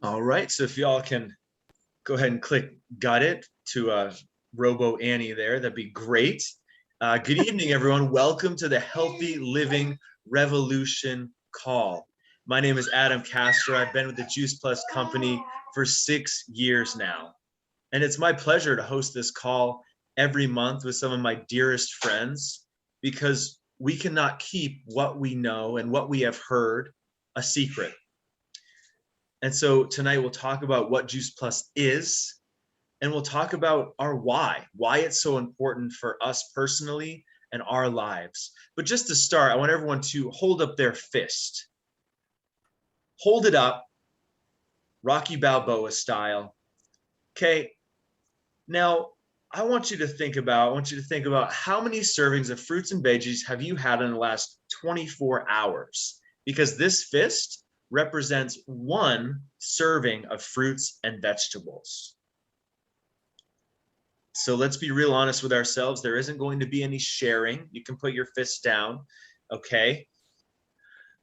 All right, so if y'all can go ahead and click got it to Robo Annie there, that'd be great. Good evening, everyone. Welcome to the Healthy Living Revolution call. My name is Adam Castro. I've been with the Juice Plus company for 6 years now. And it's my pleasure to host this call every month with some of my dearest friends because we cannot keep what we know and what we have heard a secret. And so tonight we'll talk about what Juice Plus is, and we'll talk about our why it's so important for us personally and our lives. But just to start, I want everyone to hold up their fist. Hold it up, Rocky Balboa style. Okay, now I want you to think about how many servings of fruits and veggies have you had in the last 24 hours? Because this fist represents one serving of fruits and vegetables. So let's be real honest with ourselves. There isn't going to be any sharing. You can put your fist down, okay?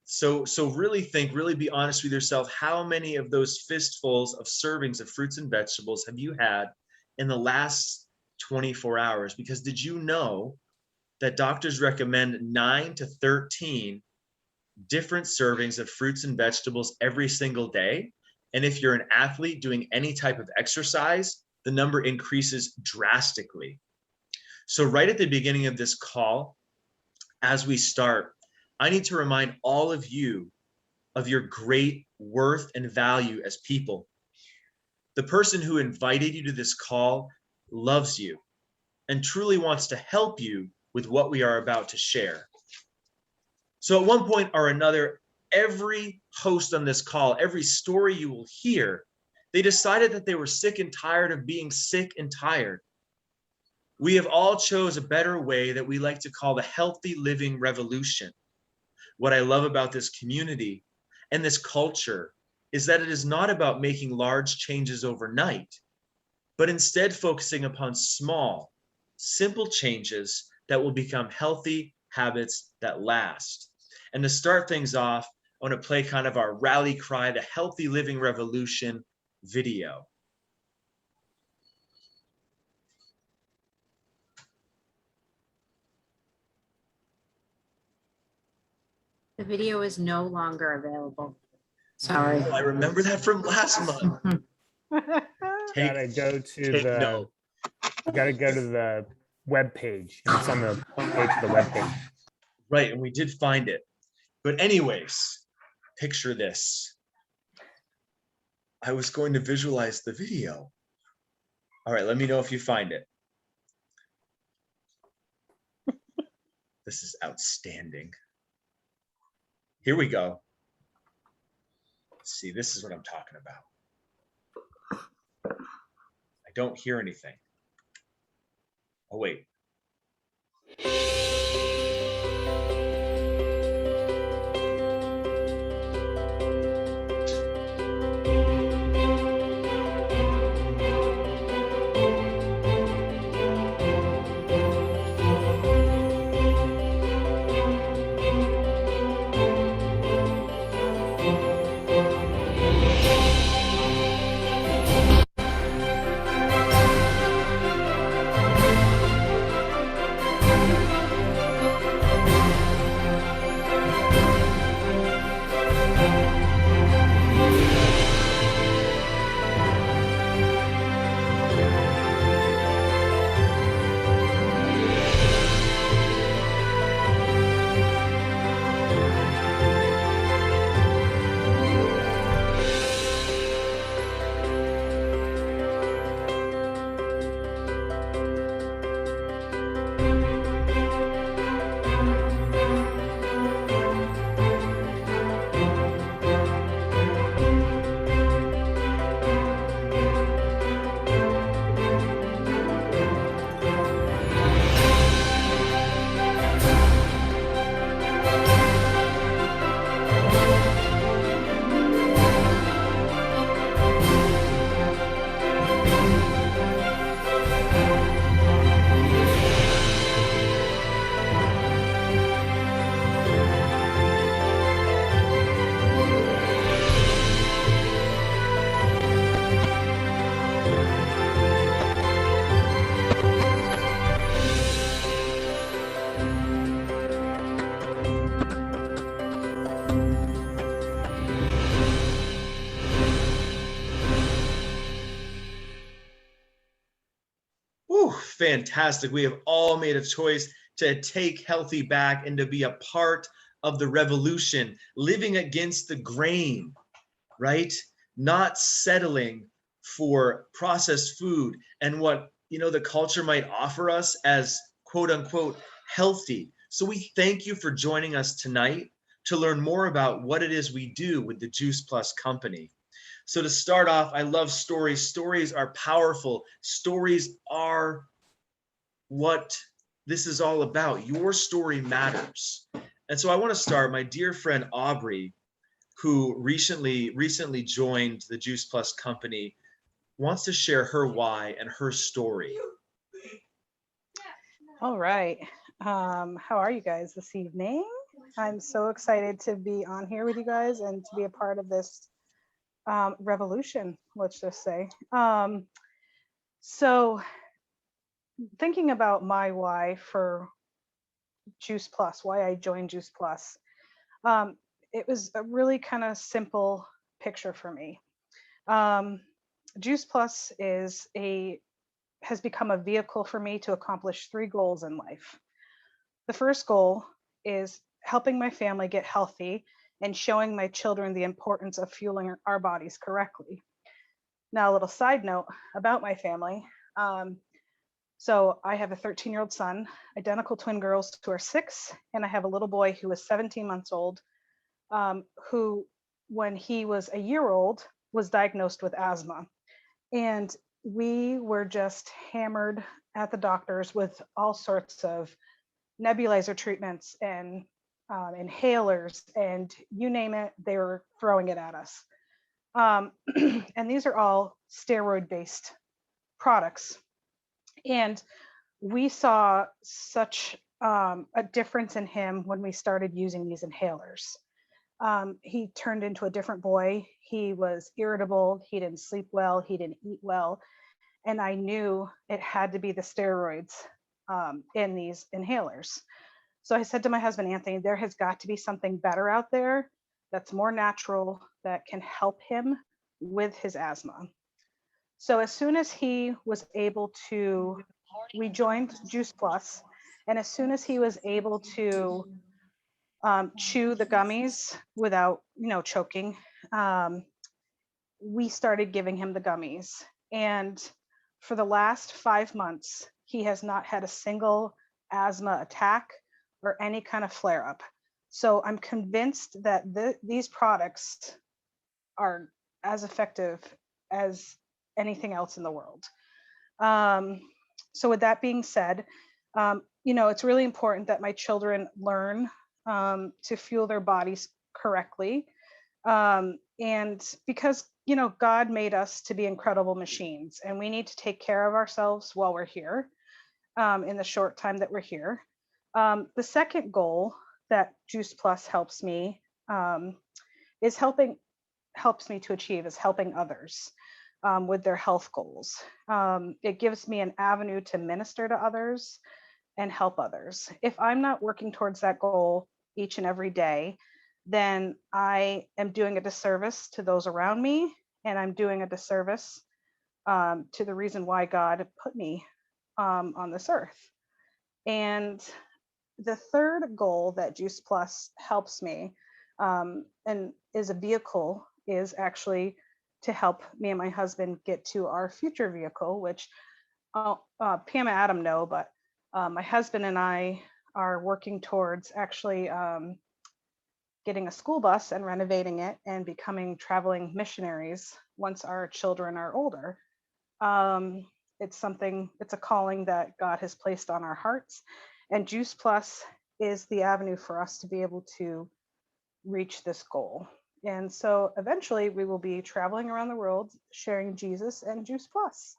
So really be honest with yourself. How many of those fistfuls of servings of fruits and vegetables have you had in the last 24 hours? Because did you know that doctors recommend 9 to 13 different servings of fruits and vegetables every single day? And if you're an athlete doing any type of exercise, the number increases drastically. So right at the beginning of this call, as we start, I need to remind all of you of your great worth and value as people. The person who invited you to this call loves you and truly wants to help you with what we are about to share. So at one point or another, every host on this call, every story you will hear, they decided that they were sick and tired of being sick and tired. We have all chose a better way that we like to call the healthy living revolution. What I love about this community and this culture is that it is not about making large changes overnight, but instead focusing upon small, simple changes that will become healthy habits that last. And to start things off, I want to play kind of our rally cry, the Healthy Living Revolution video. The video is no longer available. Sorry. Oh, I remember that from last month. Gotta go to the web page. It's on the page of the web page. Right, and we did find it. But anyways, picture this. I was going to visualize the video. All right, let me know if you find it. This is outstanding. Here we go. See, this is what I'm talking about. I don't hear anything. Oh, wait. Whew, fantastic. We have all made a choice to take healthy back and to be a part of the revolution, living against the grain, right? Not settling for processed food and what, the culture might offer us as quote unquote healthy. So we thank you for joining us tonight to learn more about what it is we do with the Juice Plus company. So to start off, I love stories. Stories are powerful. Stories are what this is all about. Your story matters. And so I want to start, my dear friend Aubrey, who recently joined the Juice Plus company, wants to share her why and her story. All right. How are you guys this evening? I'm so excited to be on here with you guys and to be a part of this revolution, let's just say. So thinking about my why for Juice Plus, why I joined Juice Plus, it was a really kind of simple picture for me. Juice Plus has become a vehicle for me to accomplish 3 goals in life. The first goal is helping my family get healthy and showing my children the importance of fueling our bodies correctly. Now, a little side note about my family. So I have a 13-year-old son, identical twin girls who are 6, and I have a little boy who is 17 months old, who, when he was a year old, was diagnosed with asthma. And we were just hammered at the doctors with all sorts of nebulizer treatments and inhalers, and you name it, they were throwing it at us. And these are all steroid-based products. And we saw such a difference in him when we started using these inhalers. He turned into a different boy. He was irritable. He didn't sleep well. He didn't eat well. And I knew it had to be the steroids in these inhalers. So I said to my husband, Anthony, there has got to be something better out there that's more natural that can help him with his asthma. So as soon as he was able to, we joined Juice Plus, and as soon as he was able to chew the gummies without, choking, we started giving him the gummies. And for the last 5 months, he has not had a single asthma attack or any kind of flare up. So I'm convinced that these products are as effective as anything else in the world. So with that being said, it's really important that my children learn to fuel their bodies correctly. And because, God made us to be incredible machines, and we need to take care of ourselves while we're here in the short time that we're here. The second goal that Juice Plus helps me to achieve is helping others with their health goals. It gives me an avenue to minister to others and help others. If I'm not working towards that goal each and every day, then I am doing a disservice to those around me, and I'm doing a disservice to the reason why God put me on this earth. And the third goal that Juice Plus helps me and is a vehicle is actually to help me and my husband get to our future vehicle, which Pam and Adam know, but my husband and I are working towards actually getting a school bus and renovating it and becoming traveling missionaries once our children are older. It's a calling that God has placed on our hearts, and Juice Plus is the avenue for us to be able to reach this goal. And so eventually we will be traveling around the world sharing Jesus and Juice Plus.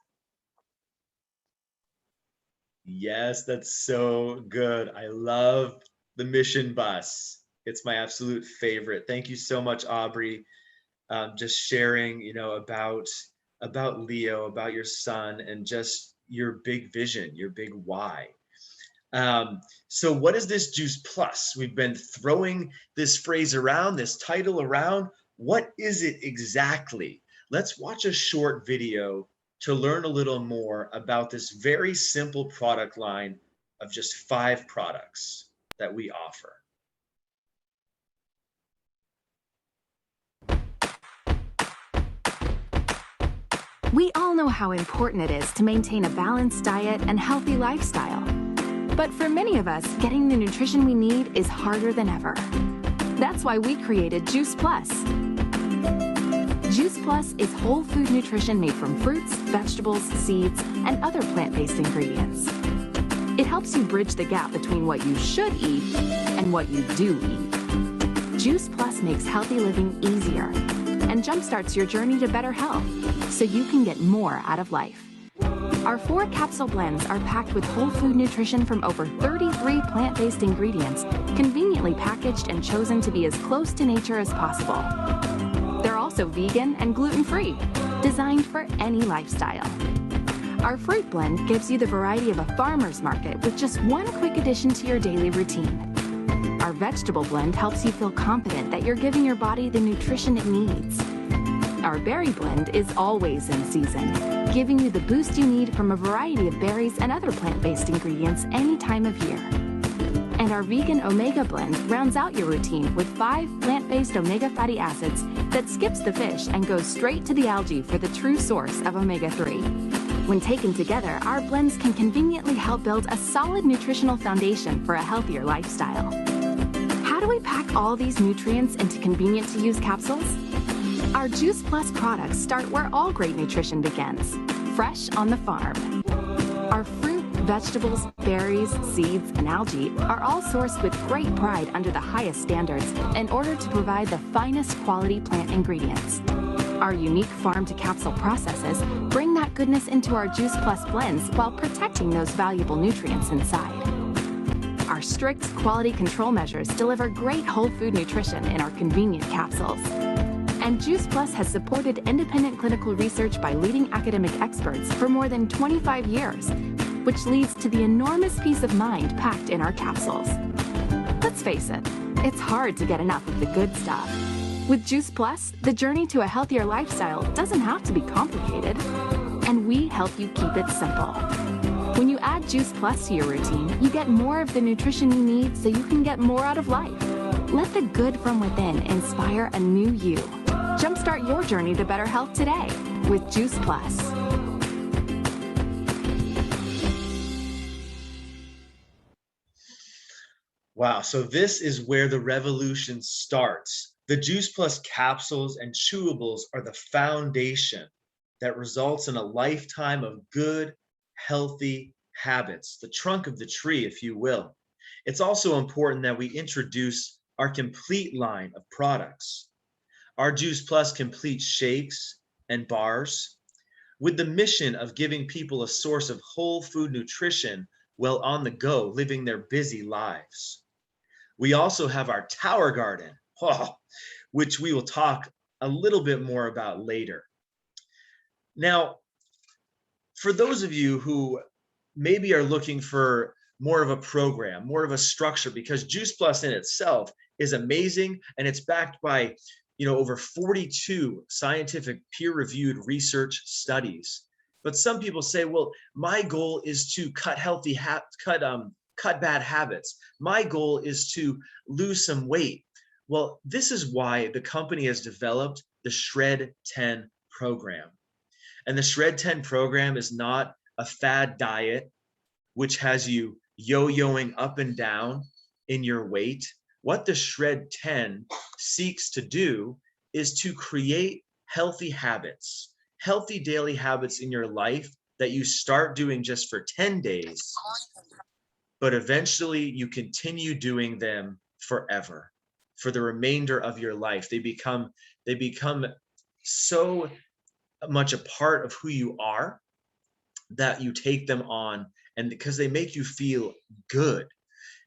Yes, that's so good. I love the mission bus. It's my absolute favorite. Thank you so much, Aubrey. Just sharing, about Leo, about your son, and just your big vision, your big why. So what is this Juice Plus? We've been throwing this phrase around, this title around. What is it exactly? Let's watch a short video to learn a little more about this very simple product line of just 5 products that we offer. We all know how important it is to maintain a balanced diet and healthy lifestyle. But for many of us, getting the nutrition we need is harder than ever. That's why we created Juice Plus. Juice Plus is whole food nutrition made from fruits, vegetables, seeds, and other plant-based ingredients. It helps you bridge the gap between what you should eat and what you do eat. Juice Plus makes healthy living easier and jumpstarts your journey to better health so you can get more out of life. Our 4 capsule blends are packed with whole food nutrition from over 33 plant-based ingredients, conveniently packaged and chosen to be as close to nature as possible. They're also vegan and gluten-free, designed for any lifestyle. Our fruit blend gives you the variety of a farmer's market with just one quick addition to your daily routine. Our vegetable blend helps you feel confident that you're giving your body the nutrition it needs. Our berry blend is always in season, giving you the boost you need from a variety of berries and other plant-based ingredients any time of year. And our vegan omega blend rounds out your routine with 5 plant-based omega fatty acids that skips the fish and goes straight to the algae for the true source of omega-3. When taken together, our blends can conveniently help build a solid nutritional foundation for a healthier lifestyle. How do we pack all these nutrients into convenient-to-use capsules? Our Juice Plus products start where all great nutrition begins, fresh on the farm. Our fruit, vegetables, berries, seeds, and algae are all sourced with great pride under the highest standards in order to provide the finest quality plant ingredients. Our unique farm-to-capsule processes bring that goodness into our Juice Plus blends while protecting those valuable nutrients inside. Our strict quality control measures deliver great whole food nutrition in our convenient capsules. And Juice Plus has supported independent clinical research by leading academic experts for more than 25 years, which leads to the enormous peace of mind packed in our capsules. Let's face it, it's hard to get enough of the good stuff. With Juice Plus, the journey to a healthier lifestyle doesn't have to be complicated, and we help you keep it simple. When you add Juice Plus to your routine, you get more of the nutrition you need so you can get more out of life. Let the good from within inspire a new you. Jumpstart your journey to better health today with Juice Plus. Wow, so this is where the revolution starts. The Juice Plus capsules and chewables are the foundation that results in a lifetime of good, healthy habits, the trunk of the tree, if you will. It's also important that we introduce our complete line of products. Our Juice Plus complete shakes and bars with the mission of giving people a source of whole food nutrition while on the go, living their busy lives. We also have our Tower Garden, which we will talk a little bit more about later. Now, for those of you who maybe are looking for more of a program, more of a structure, because Juice Plus in itself is amazing and it's backed by over 42 scientific peer-reviewed research studies. But some people say, well, my goal is to cut bad habits. My goal is to lose some weight. Well, this is why the company has developed the Shred 10 program. And the Shred 10 program is not a fad diet, which has you yo-yoing up and down in your weight. What the Shred 10 seeks to do is to create healthy habits, healthy daily habits in your life that you start doing just for 10 days, but eventually you continue doing them forever, for the remainder of your life. They become so much a part of who you are that you take them on, and because they make you feel good.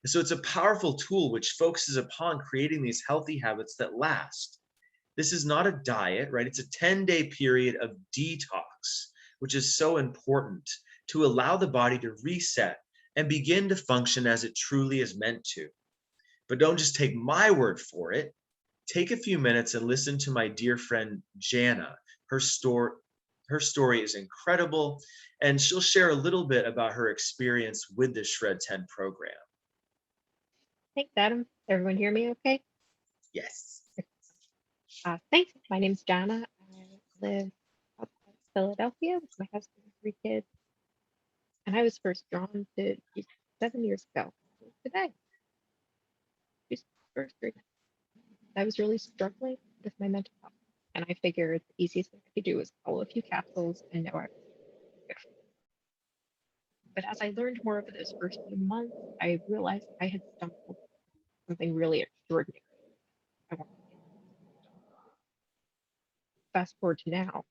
And so it's a powerful tool which focuses upon creating these healthy habits that last. This is not a diet, right? It's a 10-day period of detox, which is so important to allow the body to reset and begin to function as it truly is meant to. But don't just take my word for it. Take a few minutes and listen to my dear friend Jana. Her story is incredible, and she'll share a little bit about her experience with the Shred 10 program. Thanks, Adam. Everyone hear me okay? Yes. Thanks. My name's Jana. I live outside Philadelphia with my husband and 3 kids. And I was first drawn to juice 7 years ago. Today, juice first drink. I was really struggling with my mental health. And I figured the easiest thing I could do was follow a few capsules and know I was good. But as I learned more over those first few months, I realized I had stumbled on something really extraordinary. I wanted to fast forward to now,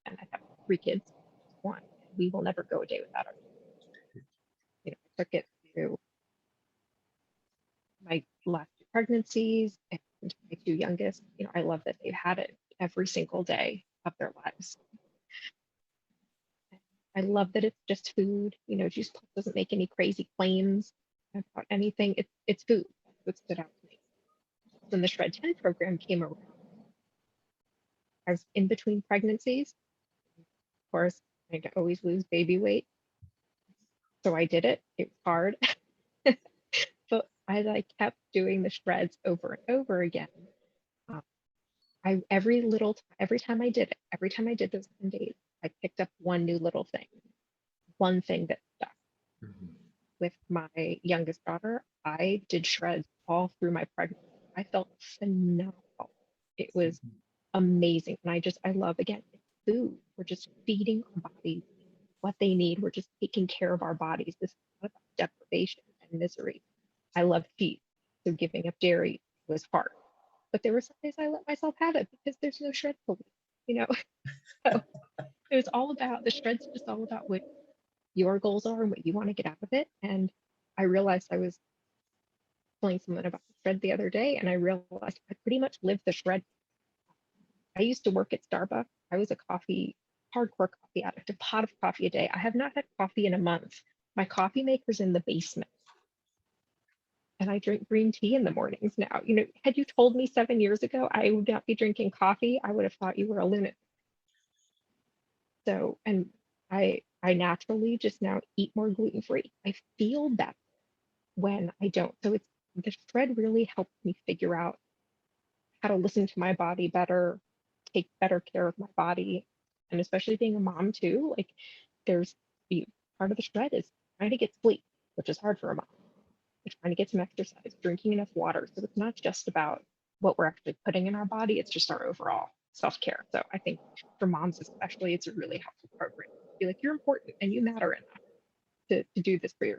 and I have 3 kids, one. We will never go a day without our kids. You know, I took it through my last 2 pregnancies and my 2 youngest. You know, I love that they've had it every single day of their lives. I love that it's just food. You know, Juice Plus doesn't make any crazy claims about anything. It's food. That's what stood out to me. When the Shred 10 program came around, I was in between pregnancies. Of course, I always lose baby weight. So I did it. It was hard. But as I kept doing the shreds over and over again, every time I did it, every time I did those 10 days, I picked up one new little thing, one thing that stuck. With my youngest daughter, I did shreds all through my pregnancy. I felt phenomenal. It was amazing. And I love, again, it's food. We're just feeding our bodies what they need. We're just taking care of our bodies. This is not about deprivation and misery. I love cheese, so giving up dairy was hard. But there were some days I let myself have it because there's no shred police, you know. So it was all about the shreds, just all about what your goals are and what you want to get out of it. And I realized I was telling someone about the shred the other day, and I realized I pretty much lived the shred. I used to work at Starbucks. I was a hardcore coffee addict, a pot of coffee a day. I have not had coffee in a month. My coffee maker's in the basement. And I drink green tea in the mornings now. You know, had you told me 7 years ago I would not be drinking coffee, I would have thought you were a lunatic. So, and I naturally just now eat more gluten-free. I feel better when I don't. So the shred really helped me figure out how to listen to my body better, take better care of my body, and especially being a mom too. Like, there's part of the shred is trying to get sleep, which is hard for a mom. We're trying to get some exercise, drinking enough water. So it's not just about what we're actually putting in our body, it's just our overall self-care. So I think for moms especially, it's a really helpful program. Be like, you're important and you matter enough to do this for you.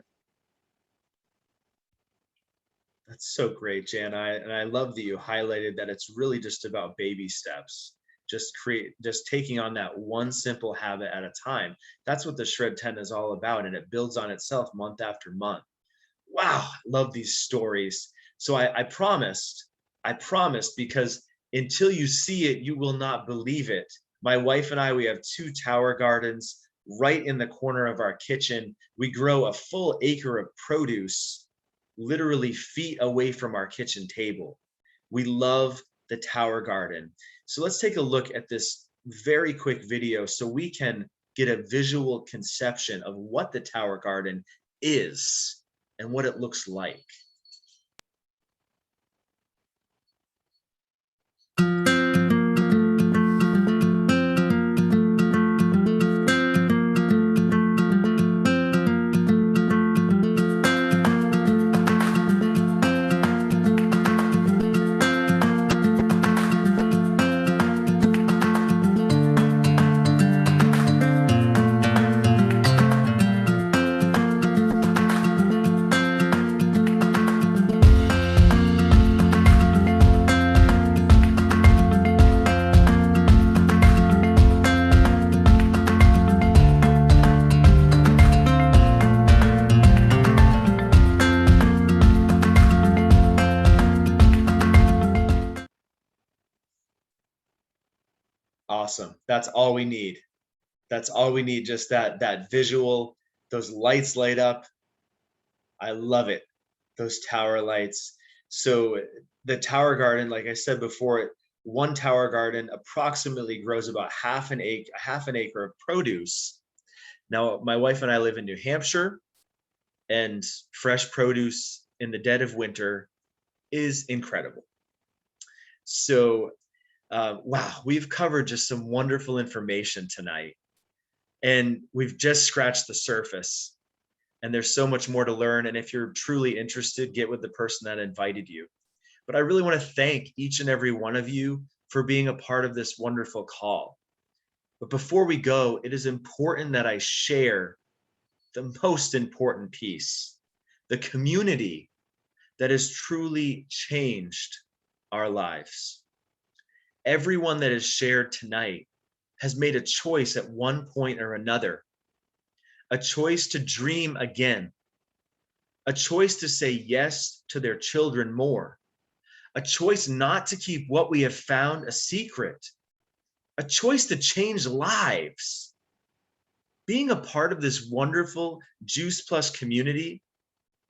That's so great, Jan. And I love that you highlighted that it's really just about baby steps. Just taking on that one simple habit at a time. That's what the Shred 10 is all about, and it builds on itself month after month. Wow, love these stories. So I promised, because until you see it, you will not believe it. My wife and I, we have 2 tower gardens right in the corner of our kitchen. We grow a full acre of produce literally feet away from our kitchen table. We love the tower garden. So let's take a look at this very quick video so we can get a visual conception of what the tower garden is and what it looks like. Awesome. That's all we need. That's all we need. Just that visual, those lights light up. I love it. Those tower lights. So the tower garden, like I said before, one tower garden approximately grows about half an acre of produce. Now, my wife and I live in New Hampshire, and fresh produce in the dead of winter is incredible. So, wow, we've covered just some wonderful information tonight, and we've just scratched the surface. And there's so much more to learn. And if you're truly interested, get with the person that invited you. But I really want to thank each and every one of you for being a part of this wonderful call. But before we go, it is important that I share the most important piece, the community that has truly changed our lives. Everyone that is shared tonight has made a choice at one point or another, a choice to dream again, a choice to say yes to their children more, a choice not to keep what we have found a secret, a choice to change lives. Being a part of this wonderful Juice Plus community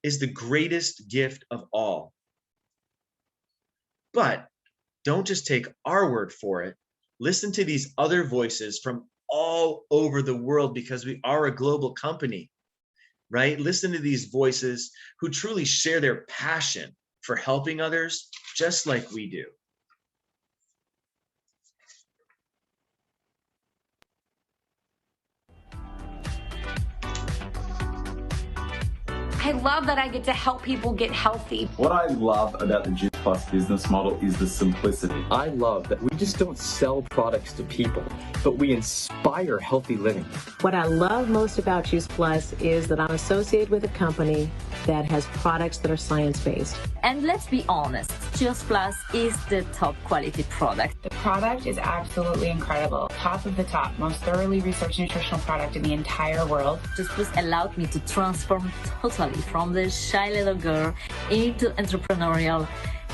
is the greatest gift of all. But don't just take our word for it. Listen to these other voices from all over the world, because we are a global company, right? Listen to these voices who truly share their passion for helping others just like we do. I love that I get to help people get healthy. What I love about the Juice Plus business model is the simplicity. I love that we just don't sell products to people, but we inspire healthy living. What I love most about Juice Plus is that I'm associated with a company that has products that are science-based. And let's be honest, Juice Plus is the top quality product. The product is absolutely incredible. Top of the top, most thoroughly researched nutritional product in the entire world. Juice Plus allowed me to transform totally from the shy little girl into entrepreneurial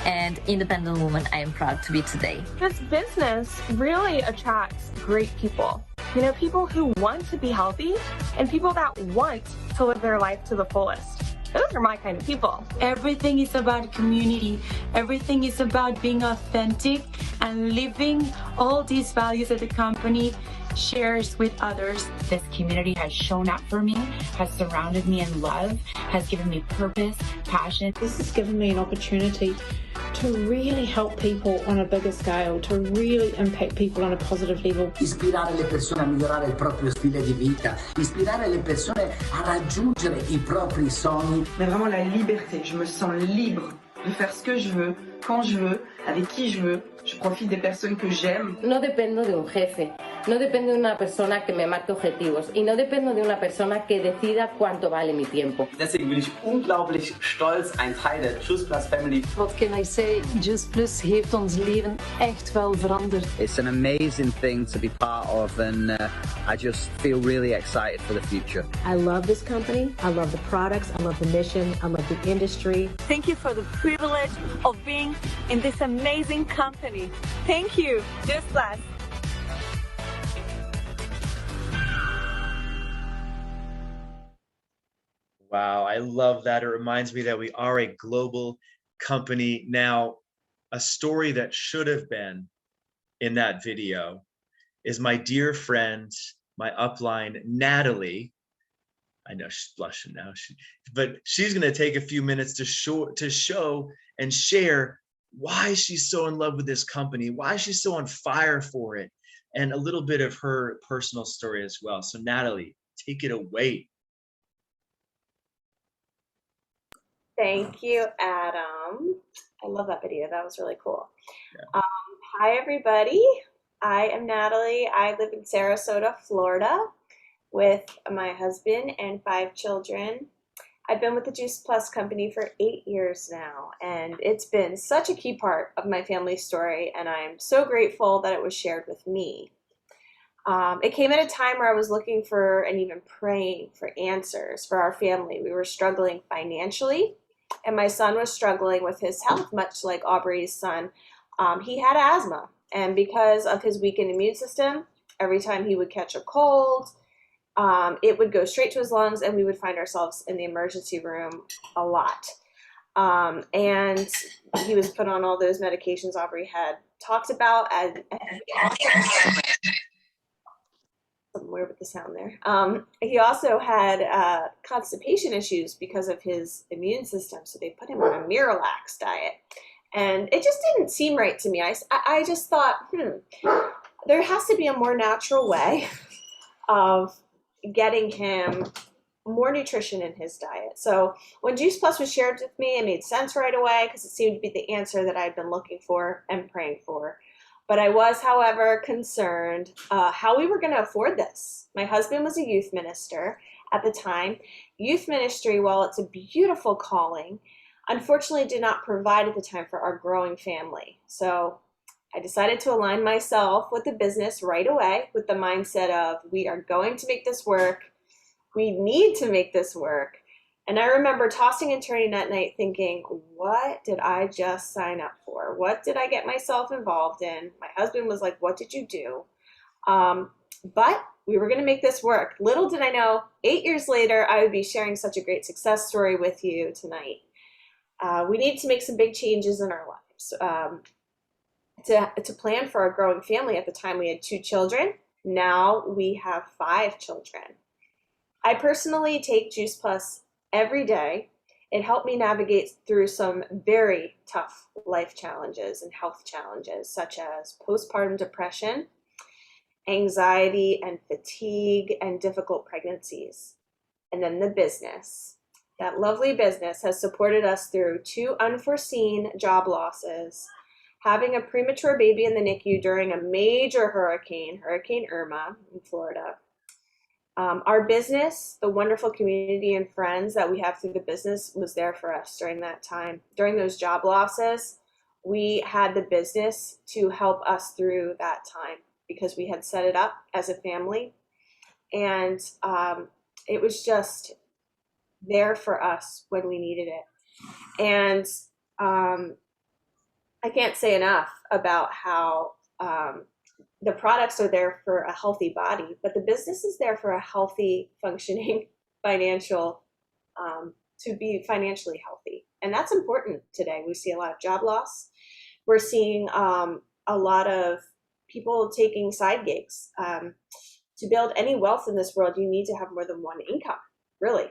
and independent woman I am proud to be today. This business really attracts great people. You know, people who want to be healthy and people that want to live their life to the fullest. Those are my kind of people. Everything is about community. Everything is about being authentic and living all these values that the company shares with others. This community has shown up for me, has surrounded me in love, has given me purpose, passion. This has given me an opportunity to really help people on a bigger scale, to really impact people on a positive level. Ispirare le persone a migliorare il proprio stile di vita, ispirare le persone a raggiungere i propri sogni. Mais vraiment la liberté, je me sens libre de faire ce que je veux, quand je veux, avec qui je veux. Je profite des personnes que j'aime. No dependo de un jefe, no dependo de una persona que me marque objetivos y no dependo de una persona que decida cuánto vale mi tiempo. Deswegen bin ich unglaublich stolz, ein Teil der Juice Plus Family. What can I say? Juice Plus heeft ons leven echt wel veranderd. It's an amazing thing to be part of, and I just feel really excited for the future. I love this company. I love the products. I love the mission. I love the industry. Thank you for the privilege of being in this amazing company. Thank you, Juice Plus. Wow, I love that. It reminds me that we are a global company. Now, a story that should have been in that video is my dear friend, my upline, Natalie. I know she's blushing now, but she's going to take a few minutes to show and share why she's so in love with this company, why she's so on fire for it, and a little bit of her personal story as well. So Natalie, take it away. Thank you, Adam. I love that video. That was really cool. Yeah. Hi, everybody. I am Natalie. I live in Sarasota, Florida, with my husband and 5 children. I've been with the Juice Plus company for 8 years now, and it's been such a key part of my family story, and I'm so grateful that it was shared with me. It came at a time where I was looking for and even praying for answers for our family. We were struggling financially, and my son was struggling with his health, much like Aubrey's son. He had asthma, and because of his weakened immune system, every time he would catch a cold, it would go straight to his lungs, and we would find ourselves in the emergency room a lot. And he was put on all those medications Aubrey had talked about. And somewhere with the sound there. He also had constipation issues because of his immune system, so they put him on a Miralax diet. And it just didn't seem right to me. I just thought, there has to be a more natural way of getting him more nutrition in his diet. So when Juice Plus was shared with me, it made sense right away because it seemed to be the answer that I'd been looking for and praying for. But I was, however, concerned how we were going to afford this. My husband was a youth minister at the time. Youth ministry, while it's a beautiful calling, unfortunately did not provide at the time for our growing family. So I decided to align myself with the business right away with the mindset of, we are going to make this work. We need to make this work. And I remember tossing and turning that night thinking, what did I just sign up for? What did I get myself involved in? My husband was like, what did you do? But we were going to make this work. Little did I know, 8 years later, I would be sharing such a great success story with you tonight. We need to make some big changes in our lives. To plan for our growing family. At the time, we had 2 children. Now we have 5 children. I personally take Juice Plus every day. It helped me navigate through some very tough life challenges and health challenges, such as postpartum depression, anxiety and fatigue, and difficult pregnancies. And then the business. That lovely business has supported us through 2 unforeseen job losses, having a premature baby in the NICU during a major hurricane, Hurricane Irma in Florida. Our business, the wonderful community and friends that we have through the business, was there for us during that time. During those job losses, we had the business to help us through that time because we had set it up as a family. And it was just there for us when we needed it. And I can't say enough about how the products are there for a healthy body, but the business is there for a healthy, functioning financial, to be financially healthy. And that's important today. We see a lot of job loss. We're seeing a lot of people taking side gigs. To build any wealth in this world, you need to have more than one income, really.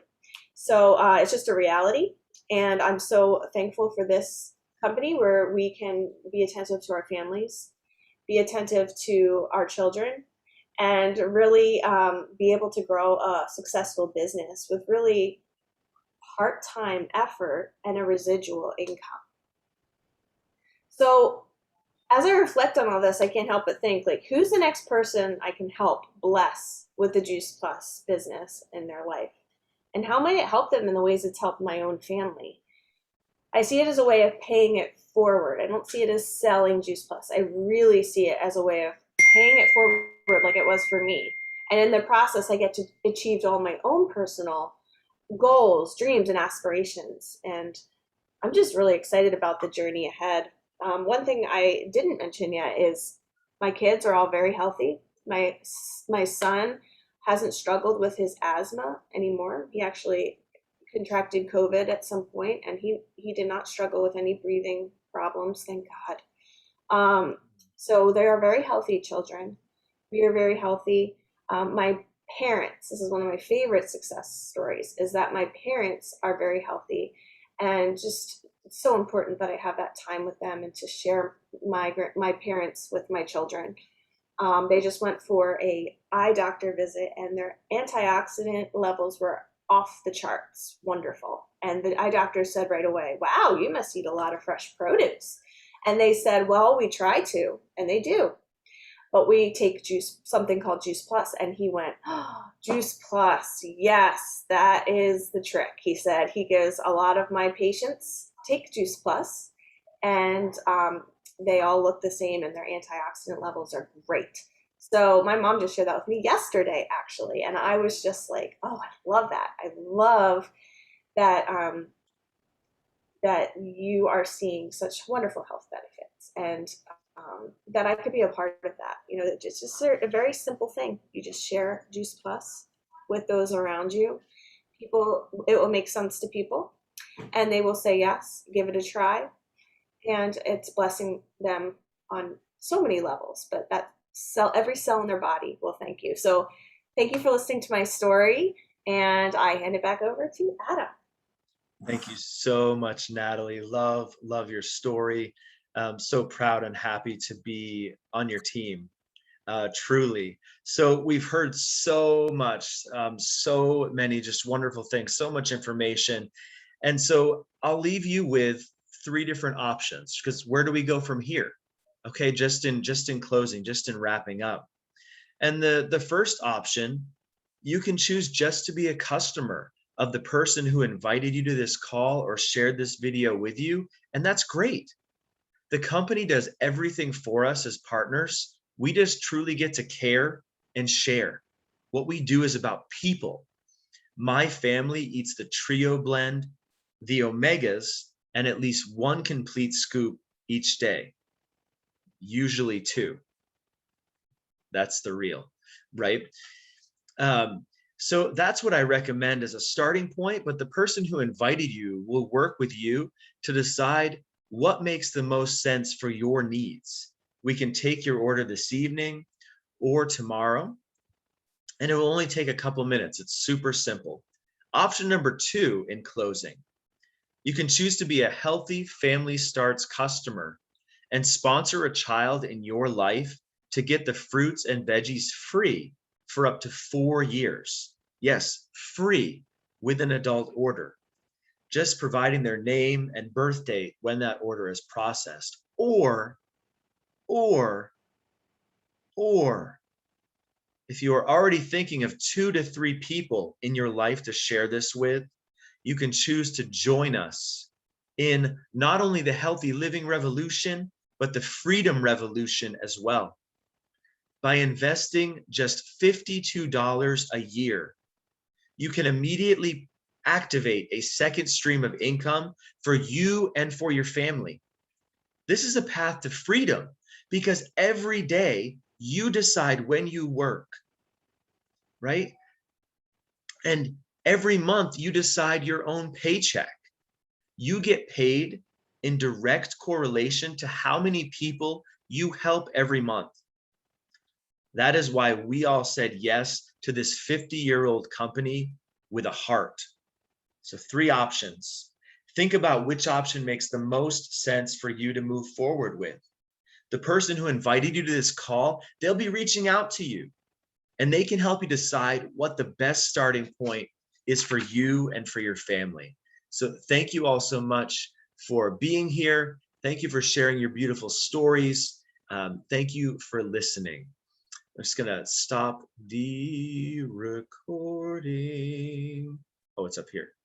So it's just a reality. And I'm so thankful for this company where we can be attentive to our families, be attentive to our children, and really be able to grow a successful business with really part-time effort and a residual income. So as I reflect on all this, I can't help but think, like, who's the next person I can help bless with the Juice Plus business in their life? And how might it help them in the ways it's helped my own family? I see it as a way of paying it forward. I don't see it as selling Juice Plus. I really see it as a way of paying it forward like it was for me. And in the process, I get to achieve all my own personal goals, dreams, and aspirations. And I'm just really excited about the journey ahead. One thing I didn't mention yet is my kids are all very healthy. My son hasn't struggled with his asthma anymore. He actually contracted COVID at some point, and he did not struggle with any breathing problems, thank God. So they are very healthy children. We are very healthy. My parents, this is one of my favorite success stories, is that my parents are very healthy, and just it's so important that I have that time with them and to share my parents with my children. They just went for a eye doctor visit, and their antioxidant levels were off the charts. Wonderful. And the eye doctor said right away, wow, you must eat a lot of fresh produce. And they said, well, we try to, and they do. But we take something called Juice Plus. And he went, oh, Juice Plus. Yes, that is the trick. He said he gives a lot of my patients take Juice Plus, and they all look the same, and their antioxidant levels are great. So my mom just shared that with me yesterday, actually. And I was just like, oh, I love that. I love that, that you are seeing such wonderful health benefits, and that I could be a part of that. You know, it's just a very simple thing. You just share Juice Plus, with those around you. People, it will make sense to people, and they will say yes, give it a try, and it's blessing them on so many levels. But that every cell in their body will thank you. So thank you for listening to my story, and I hand it back over to Adam. Thank you so much, Natalie. Love your story. So proud and happy to be on your team, truly. So we've heard so much, so many just wonderful things, so much information. And so I'll leave you with 3 different options, because where do we go from here? Okay, just in closing, just in wrapping up. And the first option, you can choose just to be a customer of the person who invited you to this call or shared this video with you, and that's great. The company does everything for us as partners. We just truly get to care and share. What we do is about people. My family eats the Trio blend, the Omegas, and at least 1 complete scoop each day, usually 2. That's the real, right? So that's what I recommend as a starting point, but the person who invited you will work with you to decide what makes the most sense for your needs. We can take your order this evening or tomorrow, and it will only take a couple minutes. It's super simple. Option number 2 in closing, you can choose to be a Healthy Family Starts customer and sponsor a child in your life to get the fruits and veggies free for up to 4 years. Yes, free with an adult order, just providing their name and birth date when that order is processed. Or if you are already thinking of 2 to 3 people in your life to share this with, you can choose to join us in not only the healthy living revolution, but the freedom revolution as well. By investing just $52 a year, you can immediately activate a second stream of income for you and for your family. This is a path to freedom because every day you decide when you work, right? And every month you decide your own paycheck. You get paid in direct correlation to how many people you help every month. That is why we all said yes to this 50-year-old company with a heart. So 3 options. Think about which option makes the most sense for you to move forward with. The person who invited you to this call, they'll be reaching out to you, and they can help you decide what the best starting point is for you and for your family. So thank you all so much for being here. Thank you for sharing your beautiful stories. Thank you for listening. I'm just gonna stop the recording. Oh, it's up here.